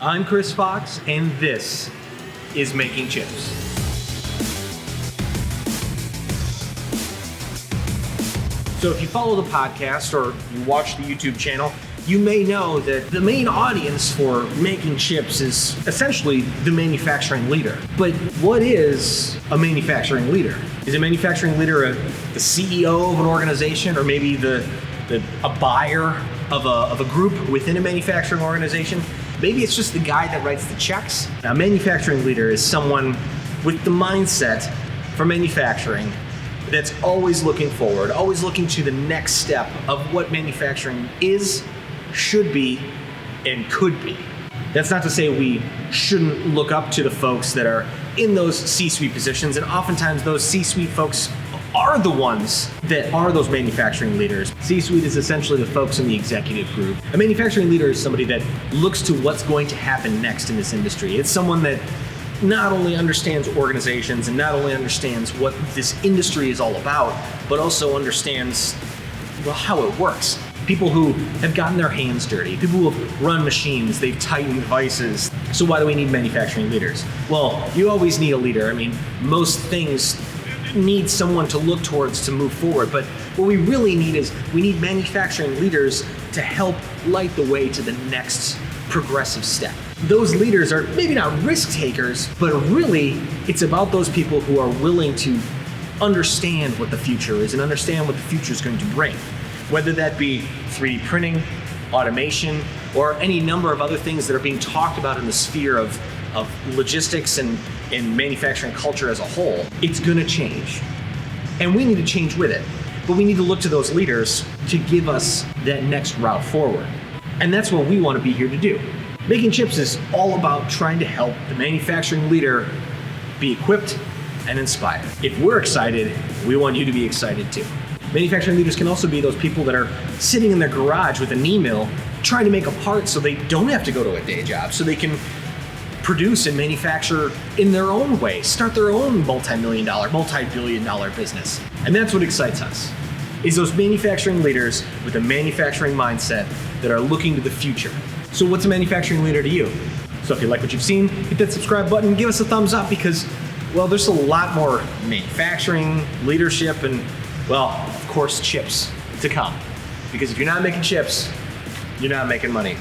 I'm Chris Fox, and this is Making Chips. So if you follow the podcast or you watch the YouTube channel, you may know that the main audience for Making Chips is essentially the manufacturing leader. But what is a manufacturing leader? Is a manufacturing leader the CEO of an organization, or maybe a buyer of a group within a manufacturing organization? Maybe it's just the guy that writes the checks. A manufacturing leader is someone with the mindset for manufacturing that's always looking forward, always looking to the next step of what manufacturing is, should be, and could be. That's not to say we shouldn't look up to the folks that are in those C-suite positions, and oftentimes those C-suite folks are the ones that are those manufacturing leaders. C-suite is essentially the folks in the executive group. A manufacturing leader is somebody that looks to what's going to happen next in this industry. It's someone that not only understands organizations and not only understands what this industry is all about, but also understands, well, how it works. People who have gotten their hands dirty, people who have run machines, they've tightened devices. So why do we need manufacturing leaders? Well, you always need a leader. I mean, most things need someone to look towards to move forward, but what we really need is we need manufacturing leaders to help light the way to the next progressive step. Those leaders are maybe not risk takers, but really it's about those people who are willing to understand what the future is and understand what the future is going to bring. Whether that be 3D printing, automation, or any number of other things that are being talked about in the sphere of logistics and manufacturing culture as a whole, it's gonna change. And we need to change with it. But we need to look to those leaders to give us that next route forward. And that's what we want to be here to do. Making Chips is all about trying to help the manufacturing leader be equipped and inspired. If we're excited, we want you to be excited too. Manufacturing leaders can also be those people that are sitting in their garage with an email trying to make a part so they don't have to go to a day job, so they can produce and manufacture in their own way, start their own multi-million dollar, multi-billion dollar business. And that's what excites us, is those manufacturing leaders with a manufacturing mindset that are looking to the future. So what's a manufacturing leader to you? So if you like what you've seen, hit that subscribe button, give us a thumbs up, because, well, there's a lot more manufacturing, leadership, and, well, of course, chips to come. Because if you're not making chips, you're not making money.